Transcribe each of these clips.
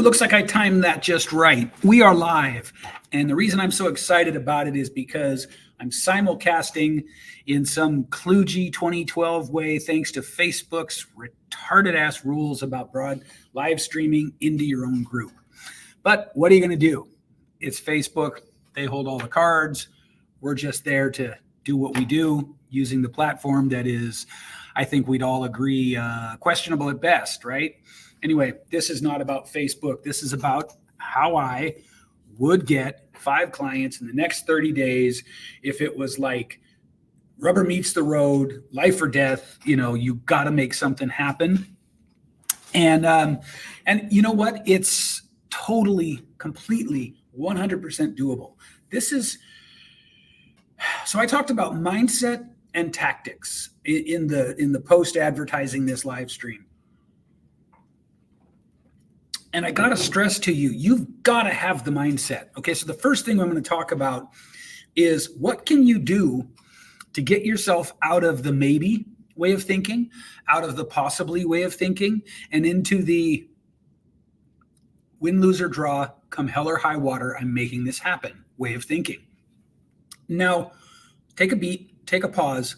looks like I timed that just right. We are live. And the reason I'm so excited about it is because I'm simulcasting in some kludgy 2012 way, thanks to Facebook's retarded ass rules about broad live streaming into your own group. But what are you going to do? It's Facebook. They hold all the cards. We're just there to do what we do using the platform that is, I think we'd all agree, questionable at best, right? Anyway, this is not about Facebook. This is about how I would get 5 clients in the next 30 days if it was like rubber meets the road, life or death. You know, you got to make something happen. And you know what? It's totally, completely, 100% doable. This is, so I talked about mindset and tactics in the post advertising this live stream. And I got to stress to you, you've got to have the mindset. Okay, so the first thing I'm going to talk about is what can you do to get yourself out of the maybe way of thinking, out of the possibly way of thinking, and into the win, lose, or draw, come hell or high water, I'm making this happen way of thinking. Now, take a beat, take a pause,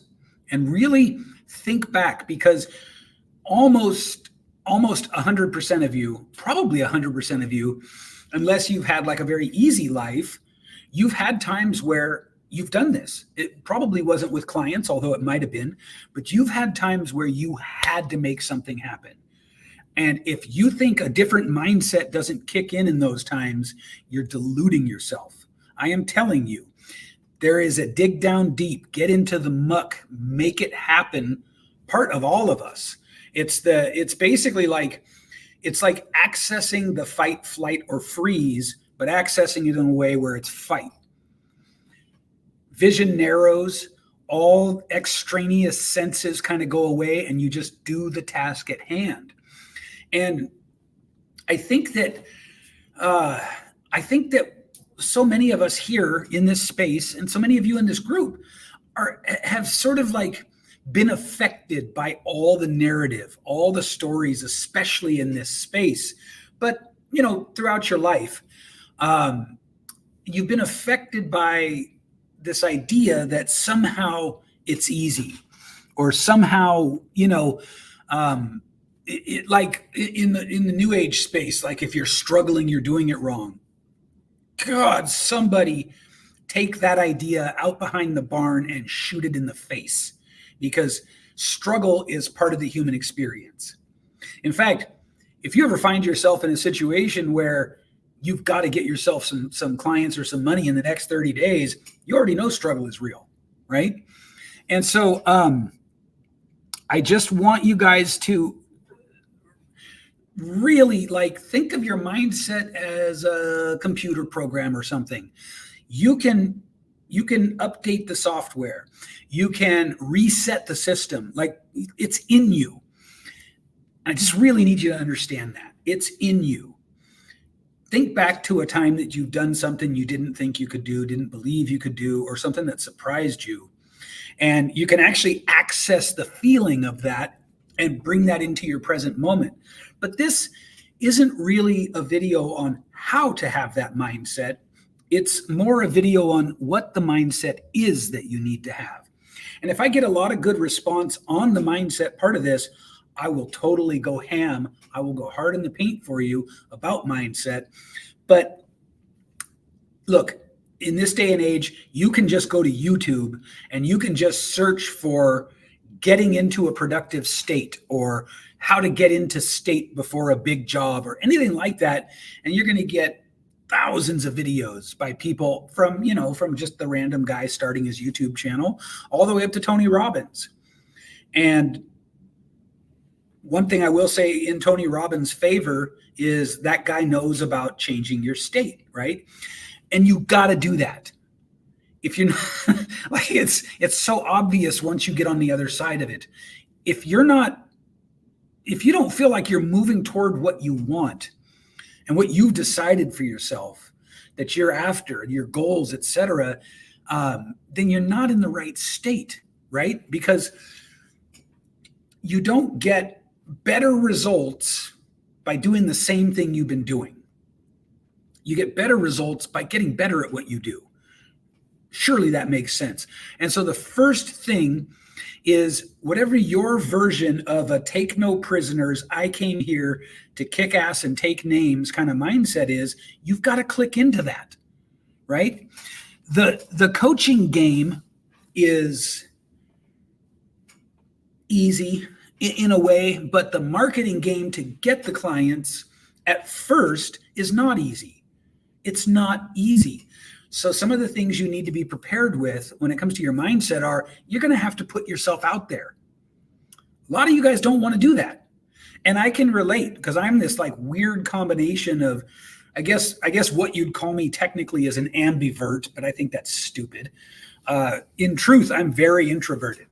and really think back, because almost 100% of you, probably 100% of you, unless you've had like a very easy life, you've had times where you've done this. It probably wasn't with clients, although it might have been, but you've had times where you had to make something happen. And if you think a different mindset doesn't kick in those times, you're deluding yourself. I am telling you, there is a dig down deep, get into the muck, make it happen part of all of us. It's basically like, it's like accessing the fight, flight, or freeze, but accessing it in a way where it's fight. Vision narrows, all extraneous senses kind of go away, and you just do the task at hand. And I think that so many of us here in this space, and so many of you in this group, have sort of like been affected by all the narrative, all the stories, especially in this space. But, you know, throughout your life, you've been affected by this idea that somehow it's easy, or somehow, you know, like in the new age space, like if you're struggling, you're doing it wrong. God, somebody take that idea out behind the barn and shoot it in the face, because struggle is part of the human experience. In fact, if you ever find yourself in a situation where you've got to get yourself some clients or some money in the next 30 days, you already know struggle is real, right? And so I just want you guys to really like think of your mindset as a computer program or something. You can update the software. You can reset the system. Like, it's in you. I just really need you to understand that. It's in you. Think back to a time that you've done something you didn't think you could do, didn't believe you could do, or something that surprised you. And you can actually access the feeling of that and bring that into your present moment. But this isn't really a video on how to have that mindset. It's more a video on what the mindset is that you need to have. And if I get a lot of good response on the mindset part of this, I will totally go ham. I will go hard in the paint for you about mindset. But look, in this day and age, you can just go to YouTube and you can just search for getting into a productive state, or how to get into state before a big job, or anything like that. And you're going to get thousands of videos by people from just the random guy starting his YouTube channel all the way up to Tony Robbins. And one thing I will say in Tony Robbins' favor is that guy knows about changing your state, right? And you got to do that. If you're not, like, it's so obvious once you get on the other side of it. If you don't feel like you're moving toward what you want and what you've decided for yourself that you're after, your goals, etc., then you're not in the right state, right? Because you don't get better results by doing the same thing you've been doing. You get better results by getting better at what you do. Surely that makes sense. And so the first thing is whatever your version of a take no prisoners, I came here to kick ass and take names kind of mindset is, you've got to click into that, right? The coaching game is easy in a way, but the marketing game to get the clients at first is not easy. It's not easy. So some of the things you need to be prepared with when it comes to your mindset are, you're going to have to put yourself out there. A lot of you guys don't want to do that. And I can relate because I'm this like weird combination of, I guess what you'd call me technically is an ambivert, but I think that's stupid. In truth, I'm very introverted.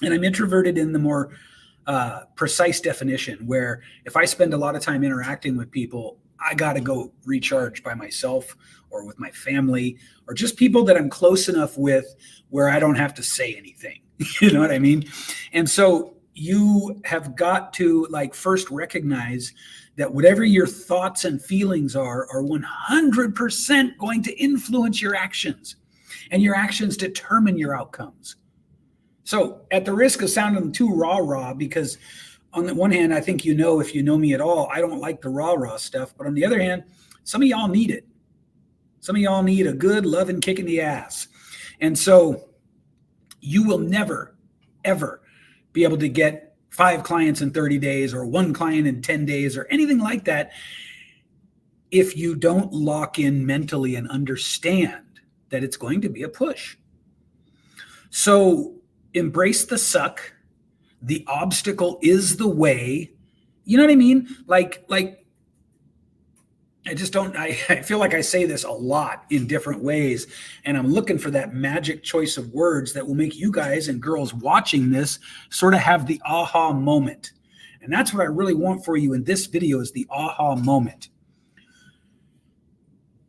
And I'm introverted in the more precise definition, where if I spend a lot of time interacting with people, I got to go recharge by myself or with my family or just people that I'm close enough with where I don't have to say anything. You know what I mean? And so you have got to like first recognize that whatever your thoughts and feelings are 100% going to influence your actions, and your actions determine your outcomes. So at the risk of sounding too rah-rah, because on the one hand, I think, if you know me at all, I don't like the rah-rah stuff. But on the other hand, some of y'all need it. Some of y'all need a good loving kick in the ass. And so you will never, ever be able to get 5 clients in 30 days or 1 client in 10 days or anything like that if you don't lock in mentally and understand that it's going to be a push. So embrace the suck. The obstacle is the way. You know what I mean? Like I feel like I say this a lot in different ways, and I'm looking for that magic choice of words that will make you guys and girls watching this sort of have the aha moment. And that's what I really want for you in this video, is the aha moment.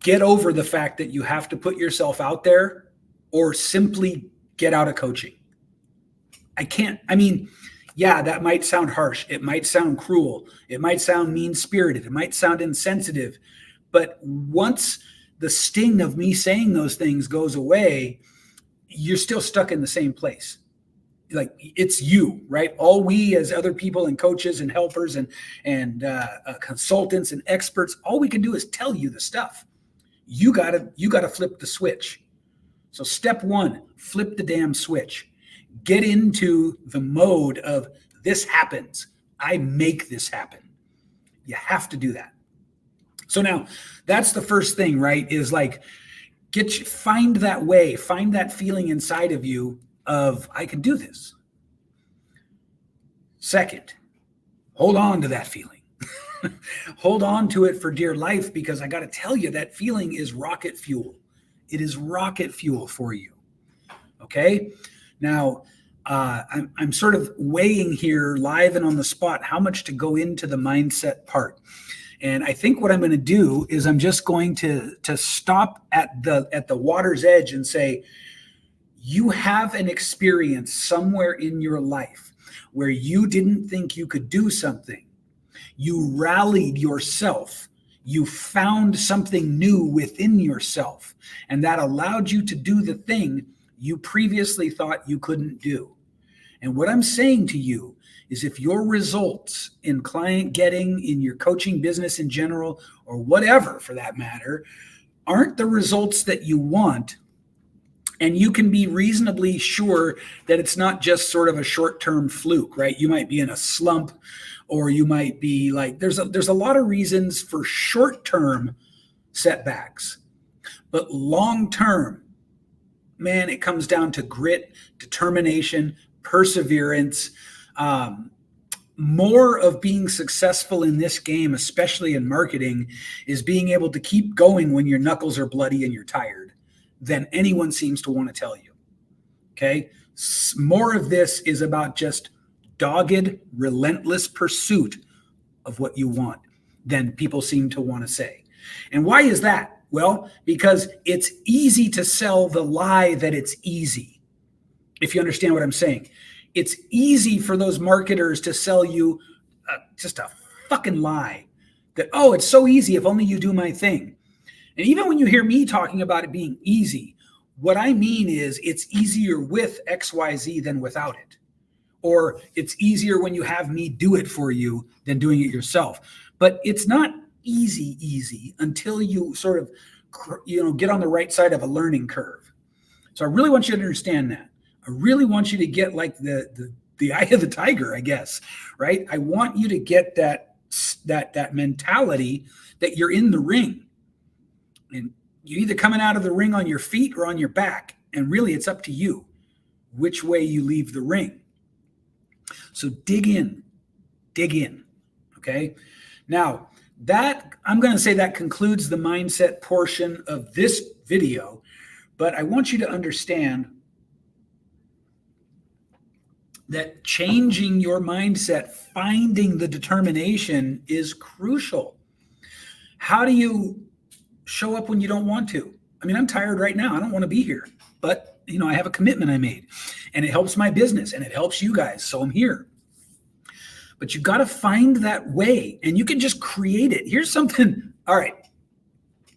Get over the fact that you have to put yourself out there, or simply get out of coaching. Yeah, that might sound harsh. It might sound cruel. It might sound mean-spirited. It might sound insensitive. But once the sting of me saying those things goes away, you're still stuck in the same place. Like, it's you, right? All we as other people and coaches and helpers and consultants and experts, all we can do is tell you the stuff. You gotta flip the switch. So step 1, flip the damn switch. Get into the mode of, this happens. I make this happen. You have to do that. So now that's the first thing, right? Is like, find that way, find that feeling inside of you of, I can do this. Second, hold on to that feeling. Hold on to it for dear life, because I got to tell you, that feeling is rocket fuel. It is rocket fuel for you. Okay. Now, I'm sort of weighing here live and on the spot how much to go into the mindset part. And I think what I'm going to do is I'm just going to stop at the water's edge and say, you have an experience somewhere in your life where you didn't think you could do something. You rallied yourself. You found something new within yourself, and that allowed you to do the thing you previously thought you couldn't do. And what I'm saying to you is, if your results in client getting, in your coaching business in general, or whatever for that matter, aren't the results that you want, and you can be reasonably sure that it's not just sort of a short-term fluke, right? You might be in a slump, or you might be like, there's a lot of reasons for short-term setbacks, but long-term, man, it comes down to grit, determination, perseverance. More of being successful in this game, especially in marketing, is being able to keep going when your knuckles are bloody and you're tired, than anyone seems to want to tell you. Okay. More of this is about just dogged, relentless pursuit of what you want than people seem to want to say. And why is that? Well, because it's easy to sell the lie that it's easy. If you understand what I'm saying, it's easy for those marketers to sell you just a fucking lie that, oh, it's so easy if only you do my thing. And even when you hear me talking about it being easy, what I mean is it's easier with XYZ than without it. Or it's easier when you have me do it for you than doing it yourself. But it's not easy until you sort of, get on the right side of a learning curve. So I really want you to understand that. I really want you to get like the eye of the tiger, I guess, right? I want you to get that mentality that you're in the ring, and you're either coming out of the ring on your feet or on your back. And really, it's up to you which way you leave the ring. So dig in. Okay. Now that I'm going to say that concludes the mindset portion of this video, but I want you to understand that changing your mindset, finding the determination is crucial. How do you show up when you don't want to? I mean, I'm tired right now. I don't want to be here, but I have a commitment I made, and it helps my business and it helps you guys. So I'm here. But you got to find that way, and you can just create it. Here's something. All right.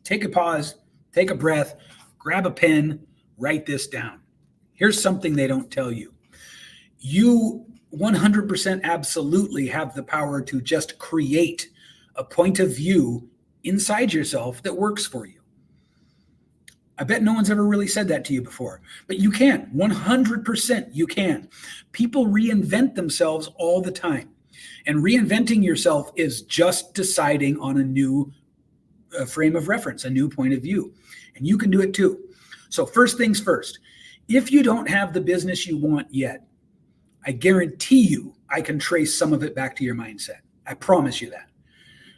Take a pause, take a breath, grab a pen, write this down. Here's something they don't tell you. You 100% absolutely have the power to just create a point of view inside yourself that works for you. I bet no one's ever really said that to you before, but you can. 100% you can. People reinvent themselves all the time. And reinventing yourself is just deciding on a new frame of reference, a new point of view. And you can do it too. So first things first, if you don't have the business you want yet, I guarantee you I can trace some of it back to your mindset. I promise you that.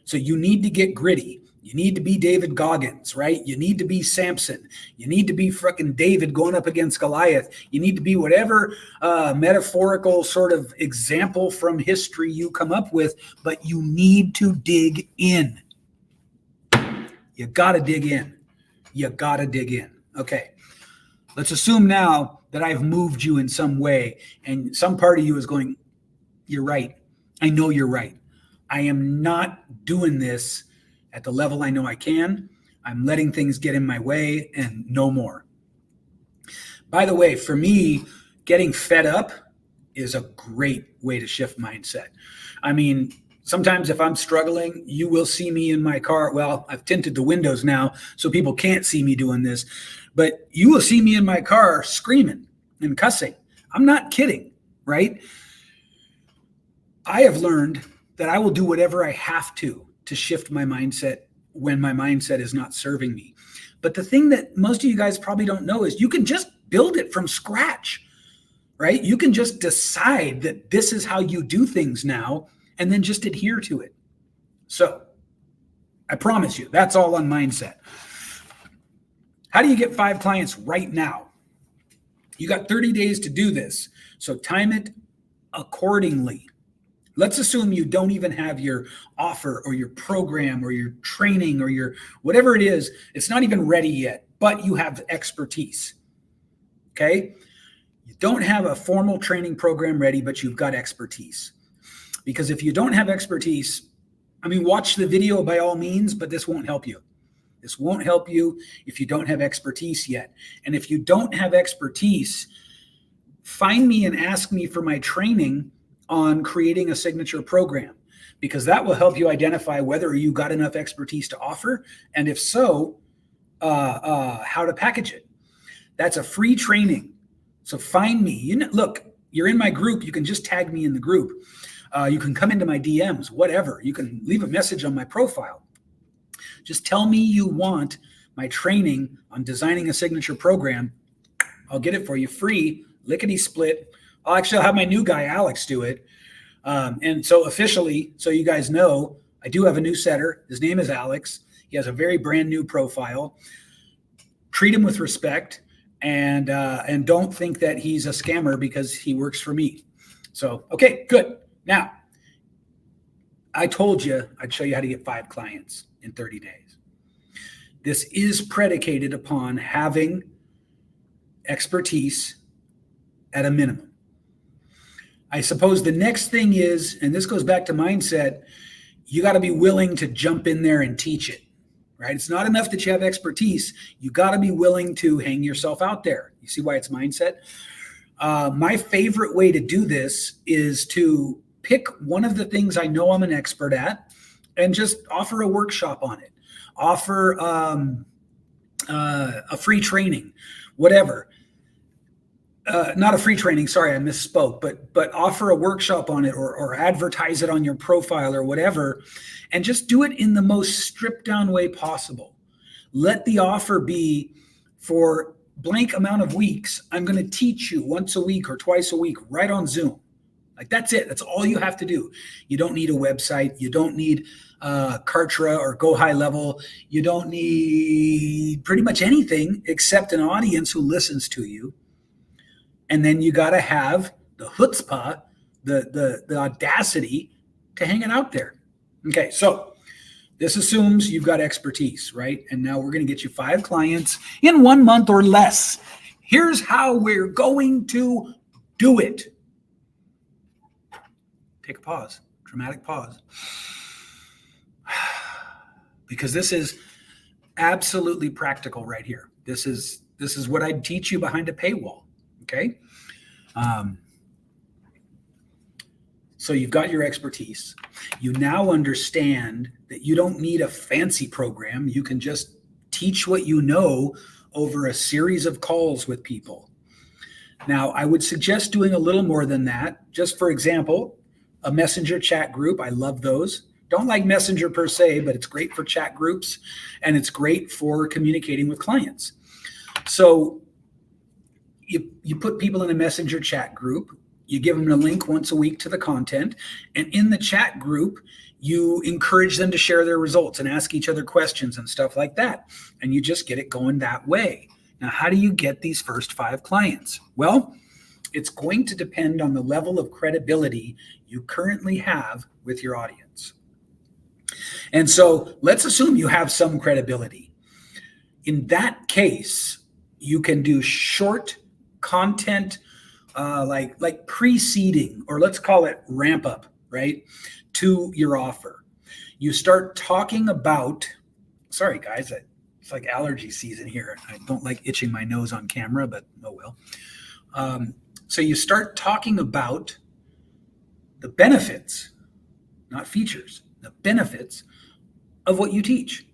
So you need to get gritty. You need to be David Goggins, right? You need to be Samson. You need to be frickin' David going up against Goliath. You need to be whatever metaphorical sort of example from history you come up with, but you need to dig in. You got to dig in. You got to dig in. Okay. Let's assume now that I've moved you in some way, and some part of you is going, you're right. I know you're right. I am not doing this at the level I know I can. I'm letting things get in my way, and no more. By the way, for me, getting fed up is a great way to shift mindset. I mean, sometimes if I'm struggling, you will see me in my car. Well, I've tinted the windows now so people can't see me doing this, but you will see me in my car screaming and cussing. I'm not kidding, right? I have learned that I will do whatever I have to shift my mindset when my mindset is not serving me. But the thing that most of you guys probably don't know is you can just build it from scratch, right? You can just decide that this is how you do things now and then just adhere to it. So I promise you, that's all on mindset. How do you get 5 clients right now? You got 30 days to do this. So time it accordingly. Let's assume you don't even have your offer or your program or your training or your whatever it is. It's not even ready yet, but you have expertise. Okay? You don't have a formal training program ready, but you've got expertise. Because if you don't have expertise, I mean, watch the video by all means, but this won't help you. This won't help you if you don't have expertise yet. And if you don't have expertise, find me and ask me for my training on creating a signature program, because that will help you identify whether you got enough expertise to offer, and if so, how to package it. That's a free training. So find me. Look, you're in my group. You can just tag me in the group. You can come into my DMs, whatever. You can leave a message on my profile. Just tell me you want my training on designing a signature program. I'll get it for you free, lickety split. I'll have my new guy, Alex, do it. And so officially, so you guys know, I do have a new setter. His name is Alex. He has a very brand new profile. Treat him with respect, and don't think that he's a scammer because he works for me. So, okay, good. Now, I told you I'd show you how to get 5 clients in 30 days. This is predicated upon having expertise at a minimum. I suppose the next thing is, and this goes back to mindset, you got to be willing to jump in there and teach it, right? It's not enough that you have expertise. You got to be willing to hang yourself out there. You see why it's mindset? My favorite way to do this is to pick one of the things I know I'm an expert at and just offer a workshop on it. Offer a free training, whatever. Not a free training, sorry, I misspoke, but offer a workshop on it or advertise it on your profile or whatever, and just do it in the most stripped down way possible. Let the offer be for blank amount of weeks. I'm going to teach you once a week or twice a week right on Zoom. Like that's it. That's all you have to do. You don't need a website. You don't need Kartra or Go High Level. You don't need pretty much anything except an audience who listens to you. And then you got to have the chutzpah, the audacity to hang it out there. Okay, so this assumes you've got expertise, right? And now we're going to get you 5 clients in 1 month or less. Here's how we're going to do it. Take a pause, dramatic pause. Because this is absolutely practical right here. This is what I'd teach you behind a paywall. Okay. So you've got your expertise. You now understand that you don't need a fancy program. You can just teach what you know over a series of calls with people. Now, I would suggest doing a little more than that. Just for example, a messenger chat group. I love those. Don't like Messenger per se, but it's great for chat groups and it's great for communicating with clients. So you put people in a messenger chat group, you give them a link once a week to the content, and in the chat group, you encourage them to share their results and ask each other questions and stuff like that. And you just get it going that way. Now, how do you get these first 5 clients? Well, it's going to depend on the level of credibility you currently have with your audience. And so let's assume you have some credibility. In that case, you can do short content, like preceding, or let's call it ramp up, right, to your offer. You start talking about, sorry guys, it's like allergy season here. I don't like itching my nose on camera, but oh well. So you start talking about the benefits, not features, the benefits of what you teach.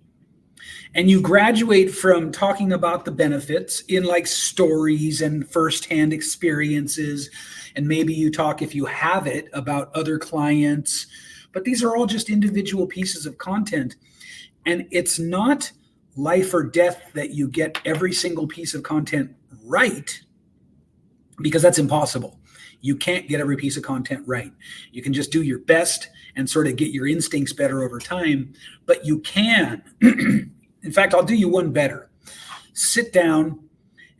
And you graduate from talking about the benefits in like stories and firsthand experiences. And maybe you talk, if you have it, about other clients. But these are all just individual pieces of content. And it's not life or death that you get every single piece of content right, because that's impossible. You can't get every piece of content right. You can just do your best and sort of get your instincts better over time. But you can. In fact, I'll do you one better. Sit down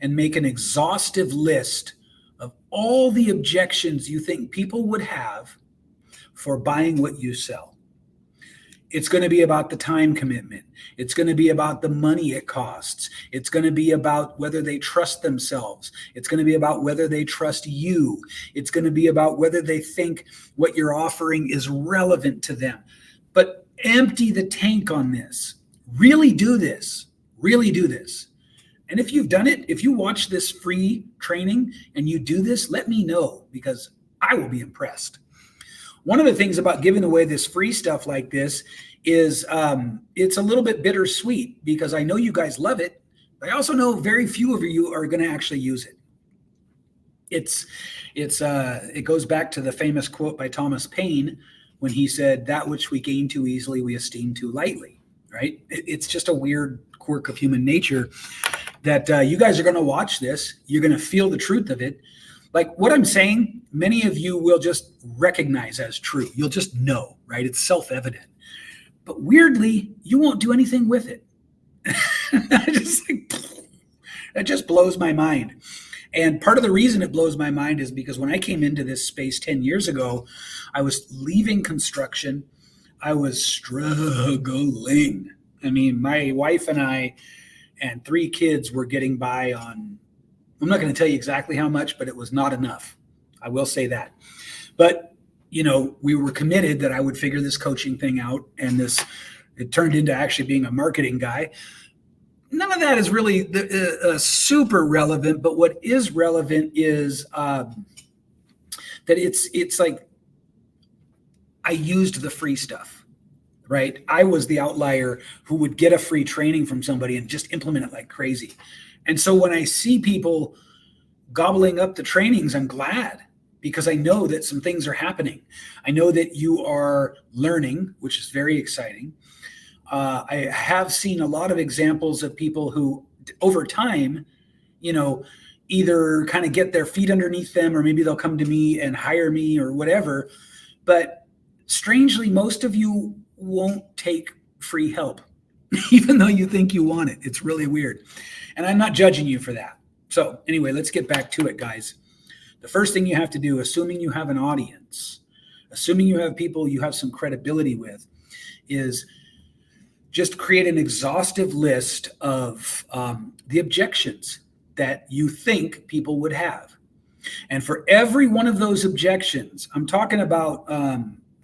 and make an exhaustive list of all the objections you think people would have for buying what you sell. It's going to be about the time commitment. It's going to be about the money it costs. It's going to be about whether they trust themselves. It's going to be about whether they trust you. It's going to be about whether they think what you're offering is relevant to them. But empty the tank on this. Really do this. Really do this. And if you've done it, if you watch this free training and you do this, let me know, because I will be impressed. One of the things about giving away this free stuff like this is it's a little bit bittersweet, because I know you guys love it, but I also know very few of you are going to actually use it. It goes back to the famous quote by Thomas Paine when he said, "That which we gain too easily, we esteem too lightly." Right? It's just a weird quirk of human nature that you guys are going to watch this. You're going to feel the truth of it. Like what I'm saying, many of you will just recognize as true. You'll just know, right? It's self-evident. But weirdly, you won't do anything with it. It just blows my mind. And part of the reason it blows my mind is because when I came into this space 10 years ago, I was leaving construction. I was struggling. I mean, my wife and I and 3 kids were getting by on, I'm not going to tell you exactly how much, but it was not enough. I will say that. But, you know, we were committed that I would figure this coaching thing out and this It turned into actually being a marketing guy. None of that is really super relevant, but what is relevant is that it's like I used the free stuff, right? I was the outlier who would get a free training from somebody and just implement it like crazy. And so when I see people gobbling up the trainings, I'm glad, because I know that some things are happening. I know that you are learning, which is very exciting. I have seen a lot of examples of people who over time, either kind of get their feet underneath them, or maybe they'll come to me and hire me or whatever. But strangely, most of you won't take free help, even though you think you want it. It's really weird. And I'm not judging you for that. So anyway, let's get back to it, guys. The first thing you have to do, assuming you have an audience, assuming you have people you have some credibility with, is just create an exhaustive list of the objections that you think people would have. And for every one of those objections, I'm talking about,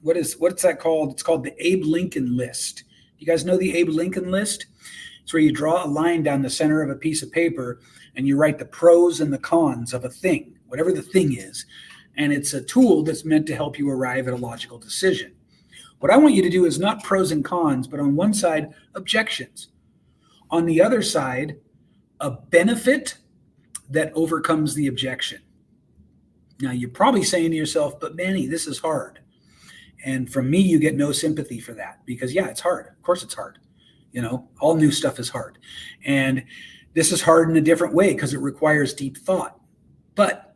what's that called? It's called the Abe Lincoln list. You guys know the Abe Lincoln list? It's where you draw a line down the center of a piece of paper and you write the pros and the cons of a thing, whatever the thing is. And it's a tool that's meant to help you arrive at a logical decision. What I want you to do is not pros and cons, but on one side, objections. On the other side, a benefit that overcomes the objection. Now, you're probably saying to yourself, but Manny, this is hard. And from me, you get no sympathy for that because, yeah, it's hard. Of course it's hard. All new stuff is hard. And this is hard in a different way because it requires deep thought. But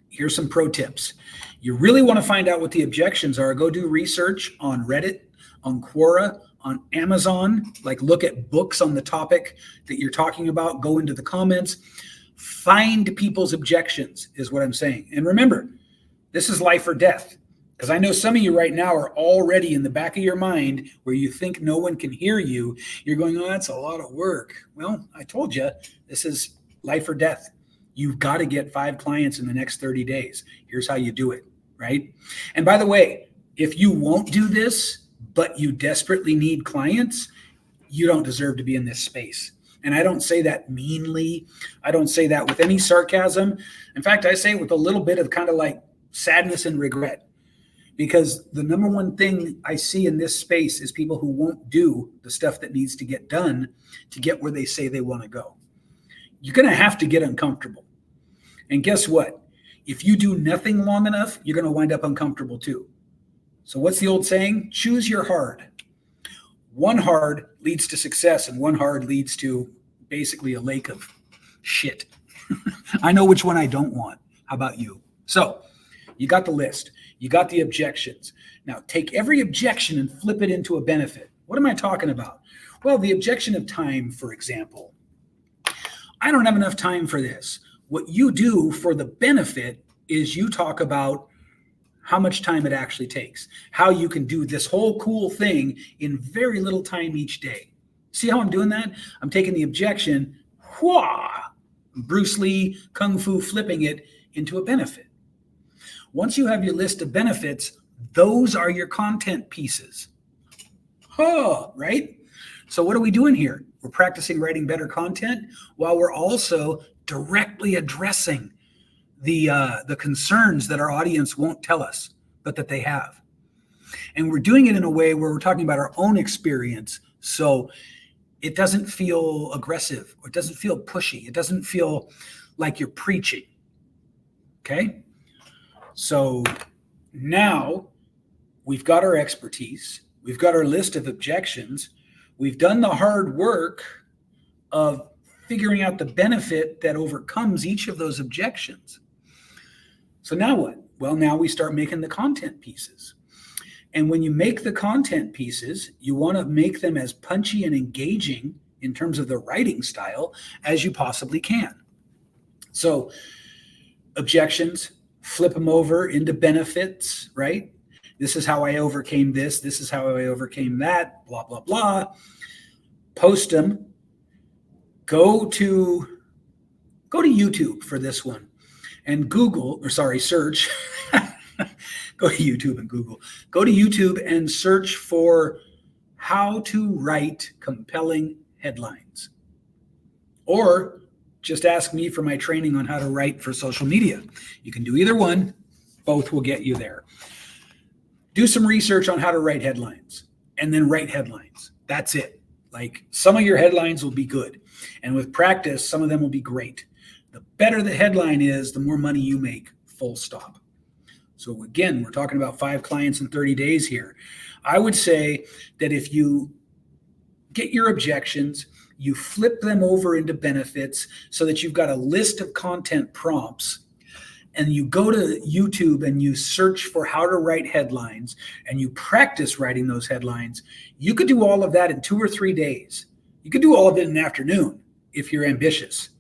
here's some pro tips. You really want to find out what the objections are. Go do research on Reddit, on Quora, on Amazon. Like, look at books on the topic that you're talking about. Go into the comments. Find people's objections is what I'm saying. And remember, this is life or death. Because I know some of you right now are already in the back of your mind where you think no one can hear you. You're going, oh, that's a lot of work. Well, I told you, this is life or death. You've got to get 5 clients in the next 30 days. Here's how you do it, right? And by the way, if you won't do this, but you desperately need clients, you don't deserve to be in this space. And I don't say that meanly. I don't say that with any sarcasm. In fact, I say it with a little bit of kind of like sadness and regret. Because the number one thing I see in this space is people who won't do the stuff that needs to get done to get where they say they want to go. You're going to have to get uncomfortable. And guess what? If you do nothing long enough, you're going to wind up uncomfortable too. So what's the old saying? Choose your hard. One hard leads to success and one hard leads to basically a lake of shit. I know which one I don't want. How about you? So you got the list. You got the objections. Now take every objection and flip it into a benefit. What am I talking about? Well, the objection of time, for example. I don't have enough time for this. What you do for the benefit is you talk about how much time it actually takes, how you can do this whole cool thing in very little time each day. See how I'm doing that? I'm taking the objection, Bruce Lee, Kung Fu flipping it into a benefit. Once you have your list of benefits, those are your content pieces. Right? So what are we doing here? We're practicing writing better content while we're also directly addressing the concerns that our audience won't tell us, but that they have. And we're doing it in a way where we're talking about our own experience. So it doesn't feel aggressive, or it doesn't feel pushy. It doesn't feel like you're preaching. Okay? So now we've got our expertise. We've got our list of objections. We've done the hard work of figuring out the benefit that overcomes each of those objections. So now what? Well, now we start making the content pieces. And when you make the content pieces, you want to make them as punchy and engaging in terms of the writing style as you possibly can. So objections, flip them over into benefits, right? This is how I overcame this. This is how I overcame that, blah, blah, blah. Post them. Go to YouTube for this one and search. Go to YouTube and Google. Go to YouTube and search for how to write compelling headlines. Or just ask me for my training on how to write for social media. You can do either one. Both will get you there. Do some research on how to write headlines and then write headlines. That's it. Like, some of your headlines will be good. And with practice, some of them will be great. The better the headline is, the more money you make, full stop. So again, we're talking about 5 clients in 30 days here. I would say that if you get your objections, you flip them over into benefits so that you've got a list of content prompts, and you go to YouTube and you search for how to write headlines and you practice writing those headlines, you could do all of that in 2 or 3 days. You could do all of it in the afternoon if you're ambitious.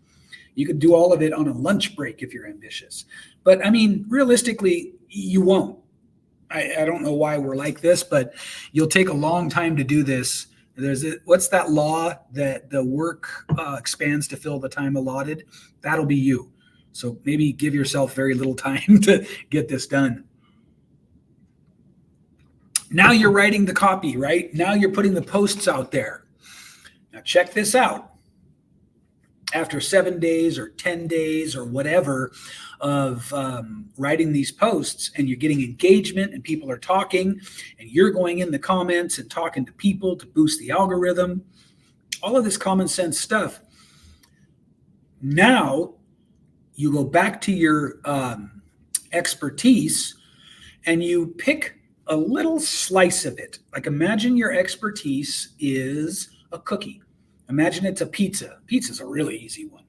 You could do all of it on a lunch break if you're ambitious. But I mean, realistically, you won't. I don't know why we're like this, but you'll take a long time to do this. What's that law that the work expands to fill the time allotted? That'll be you. So maybe give yourself very little time to get this done. Now you're writing the copy, right? Now you're putting the posts out there. Now check this out. After 7 days or 10 days or whatever of writing these posts, and you're getting engagement and people are talking, and you're going in the comments and talking to people to boost the algorithm, all of this common sense stuff. Now you go back to your expertise and you pick a little slice of it. Like, imagine your expertise is a cookie. Imagine it's a pizza. Pizza's a really easy one.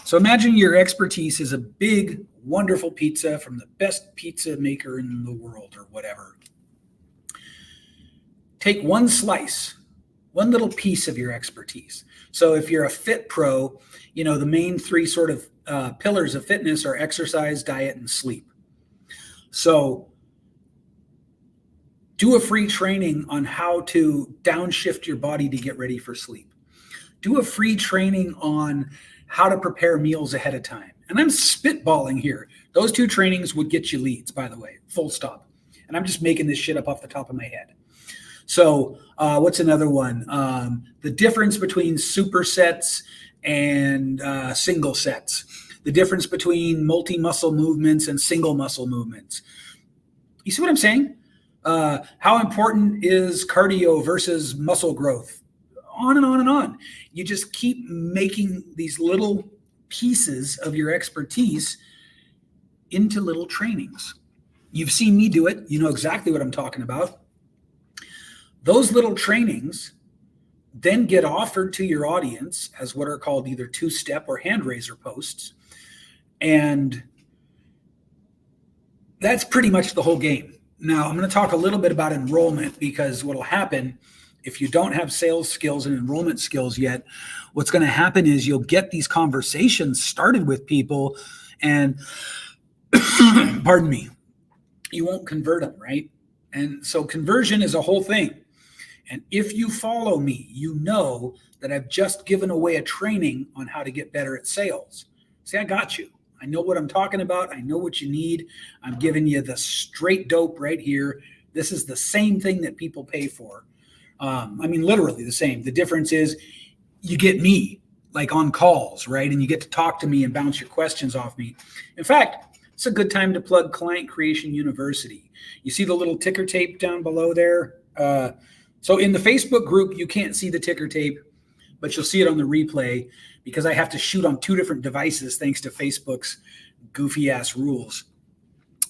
So imagine your expertise is a big, wonderful pizza from the best pizza maker in the world or whatever. Take one slice, one little piece of your expertise. So if you're a fit pro, you know, the main 3 sort of pillars of fitness are exercise, diet, and sleep. So do a free training on how to downshift your body to get ready for sleep. Do a free training on how to prepare meals ahead of time. And I'm spitballing here. Those 2 trainings would get you leads, by the way, full stop. And I'm just making this shit up off the top of my head. So what's another one? The difference between supersets and single sets. The difference between multi-muscle movements and single muscle movements. You see what I'm saying? How important is cardio versus muscle growth? On and on and on. You just keep making these little pieces of your expertise into little trainings. You've seen me do it. You know exactly what I'm talking about. Those little trainings then get offered to your audience as what are called either 2-step or hand raiser posts. And that's pretty much the whole game. Now, I'm going to talk a little bit about enrollment, because what will happen if you don't have sales skills and enrollment skills yet, what's going to happen is you'll get these conversations started with people and, pardon me, you won't convert them, right? And so conversion is a whole thing. And if you follow me, you know that I've just given away a training on how to get better at sales. See, I got you. I know what I'm talking about. I know what you need. I'm giving you the straight dope right here. This is the same thing that people pay for. I mean, literally the same. The difference is you get me like on calls, right? And you get to talk to me and bounce your questions off me. In fact, it's a good time to plug Client Creation University. You see the little ticker tape down below there? So in the Facebook group, you can't see the ticker tape, but you'll see it on the replay because I have to shoot on 2 different devices thanks to Facebook's goofy ass rules.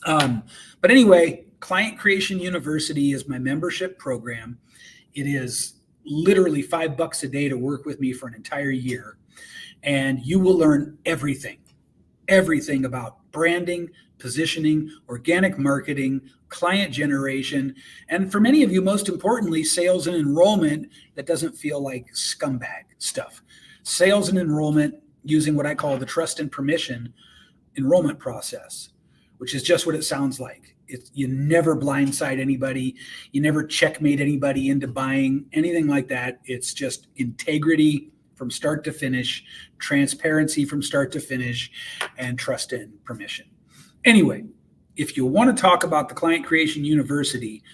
But anyway, Client Creation University is my membership program. It is literally $5 a day to work with me for an entire year. And you will learn everything about branding, positioning, organic marketing, client generation, and for many of you, most importantly, sales and enrollment that doesn't feel like scumbag stuff. Sales and enrollment using what I call the trust and permission enrollment process, which is just what it sounds like. You never blindside anybody. You never checkmate anybody into buying anything like that. It's just integrity from start to finish, transparency from start to finish, and trust and permission. Anyway, if you want to talk about the Client Creation University,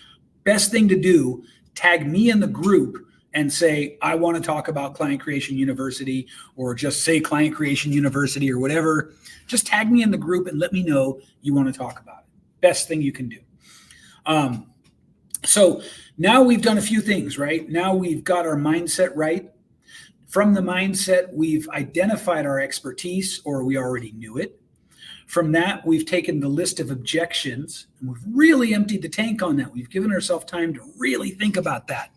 best thing to do tag me in the group and say, I want to talk about Client Creation University, or just say Client Creation University or whatever. Just tag me in the group and let me know you want to talk about it. Best thing you can do. So now we've done a few things, right? Now we've got our mindset right. From the mindset, we've identified our expertise, or we already knew it. From that, we've taken the list of objections and we've really emptied the tank on that. We've given ourselves time to really think about that.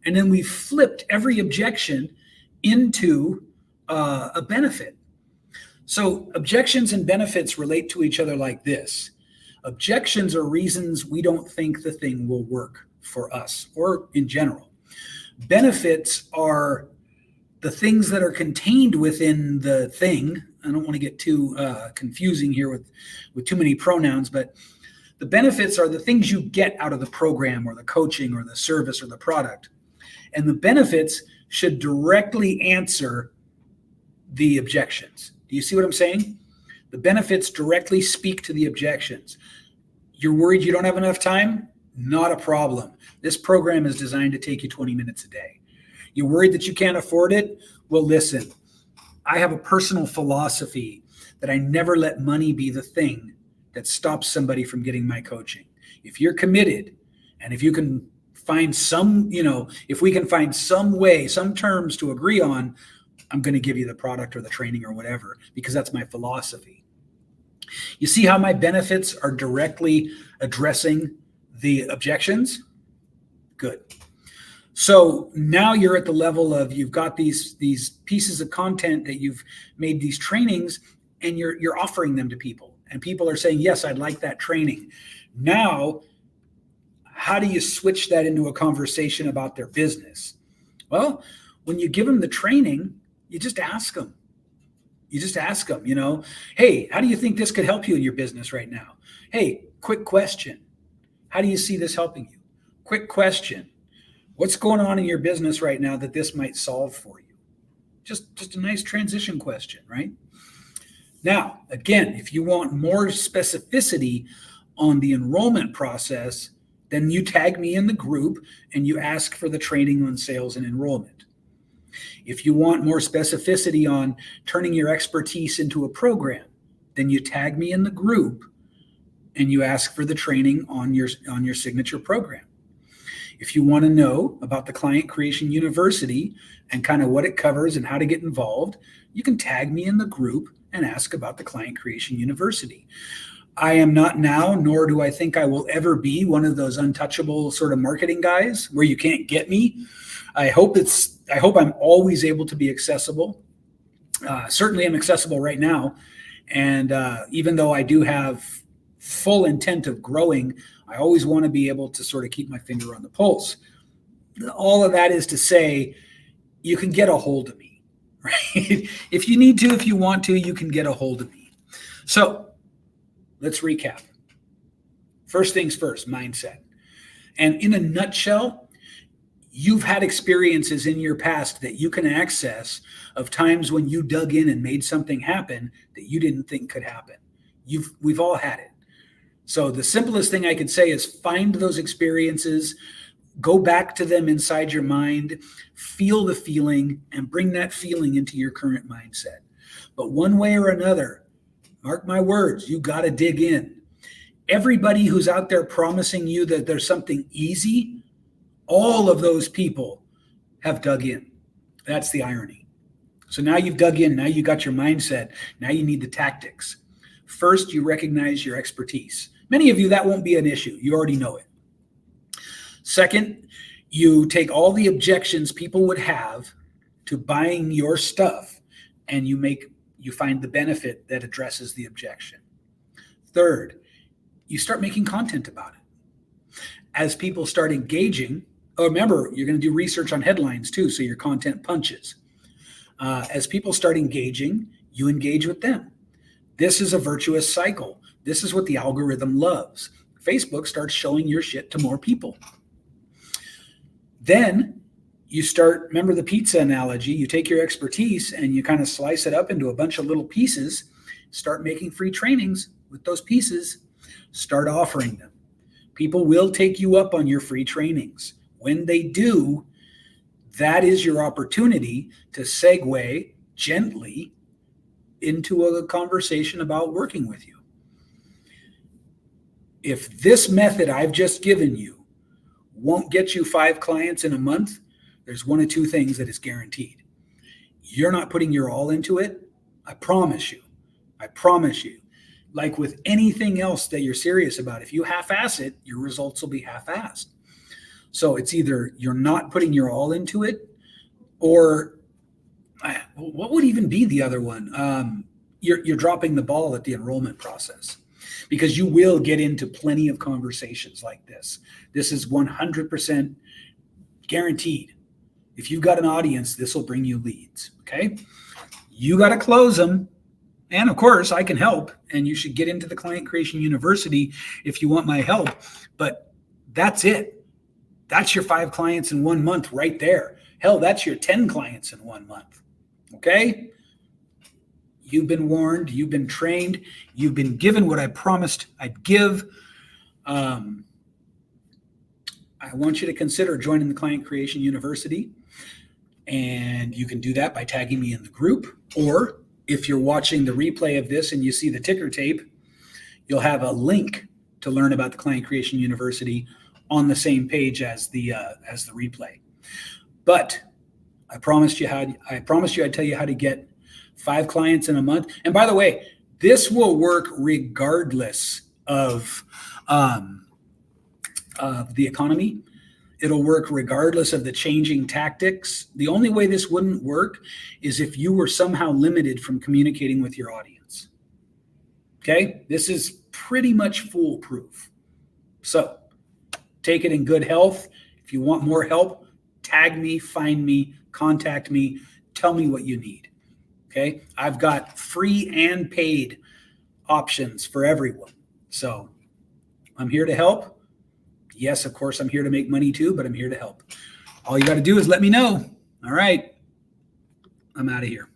And then we've flipped every objection into a benefit. So objections and benefits relate to each other like this. Objections are reasons we don't think the thing will work for us or in general. Benefits are the things that are contained within the thing. I don't want to get too confusing here with too many pronouns, but the benefits are the things you get out of the program or the coaching or the service or the product. And the benefits should directly answer the objections. Do you see what I'm saying? The benefits directly speak to the objections. You're worried you don't have enough time? Not a problem. This program is designed to take you 20 minutes a day. You're worried that you can't afford it? Well, listen, I have a personal philosophy that I never let money be the thing that stops somebody from getting my coaching. If you're committed, and if you can find some, if we can find some way, some terms to agree on, I'm going to give you the product or the training or whatever, because that's my philosophy. You see how my benefits are directly addressing the objections? Good. So now you're at the level of, you've got these pieces of content that you've made, these trainings, and you're offering them to people, and people are saying, yes, I'd like that training. Now, how do you switch that into a conversation about their business? Well, when you give them the training, you just ask them. Hey, how do you think this could help you in your business right now? Hey, quick question. How do you see this helping you? Quick question. What's going on in your business right now that this might solve for you? Just a nice transition question, right? Now, again, if you want more specificity on the enrollment process, then you tag me in the group and you ask for the training on sales and enrollment. If you want more specificity on turning your expertise into a program, then you tag me in the group and you ask for the training on your signature program. If you want to know about the Client Creation University and kind of what it covers and how to get involved, you can tag me in the group and ask about the Client Creation University. I am not now, nor do I think I will ever be, one of those untouchable sort of marketing guys where you can't get me. I hope I'm always able to be accessible. Certainly I'm accessible right now. And even though I do have full intent of growing, I always want to be able to sort of keep my finger on the pulse. All of that is to say, you can get a hold of me, right? If you need to, if you want to, you can get a hold of me. So let's recap. First things first, mindset. And in a nutshell, you've had experiences in your past that you can access of times when you dug in and made something happen that you didn't think could happen. We've all had it. So the simplest thing I could say is find those experiences, go back to them inside your mind, feel the feeling, and bring that feeling into your current mindset. But one way or another, mark my words, you got to dig in. Everybody who's out there promising you that there's something easy, all of those people have dug in. That's the irony. So now you've dug in. Now you got your mindset. Now you need the tactics. First, you recognize your expertise. Many of you, that won't be an issue. You already know it. Second, you take all the objections people would have to buying your stuff and you find the benefit that addresses the objection. Third, you start making content about it. As people start engaging, remember, you're going to do research on headlines too, so your content punches. As people start engaging, you engage with them. This is a virtuous cycle. This is what the algorithm loves. Facebook starts showing your shit to more people. Then you start, remember the pizza analogy, you take your expertise and you kind of slice it up into a bunch of little pieces, start making free trainings with those pieces, start offering them. People will take you up on your free trainings. When they do, that is your opportunity to segue gently into a conversation about working with you. If this method I've just given you won't get you 5 clients in a month, there's one of two things that is guaranteed. You're not putting your all into it. I promise you. I promise you. Like with anything else that you're serious about, if you half-ass it, your results will be half-assed. So it's either you're not putting your all into it, or what would even be the other one? You're dropping the ball at the enrollment process, because you will get into plenty of conversations like this. This is 100% guaranteed. If you've got an audience, this will bring you leads, okay? You got to close them. And of course, I can help, and you should get into the Client Creation University if you want my help. But that's it. That's your 5 clients in 1 month right there. Hell, that's your 10 clients in 1 month. Okay? You've been warned. You've been trained. You've been given what I promised I'd give. I want you to consider joining the Client Creation University. And you can do that by tagging me in the group, or if you're watching the replay of this and you see the ticker tape, you'll have a link to learn about the Client Creation University on the same page as the replay. But I promised you I'd tell you how to get 5 clients in a month. And by the way, this will work regardless of the economy. It'll work regardless of the changing tactics. The only way this wouldn't work is if you were somehow limited from communicating with your audience. Okay? This is pretty much foolproof. So take it in good health. If you want more help, tag me, find me, contact me, tell me what you need. Okay? I've got free and paid options for everyone. So I'm here to help. Yes, of course, I'm here to make money too, but I'm here to help. All you got to do is let me know. All right. I'm out of here.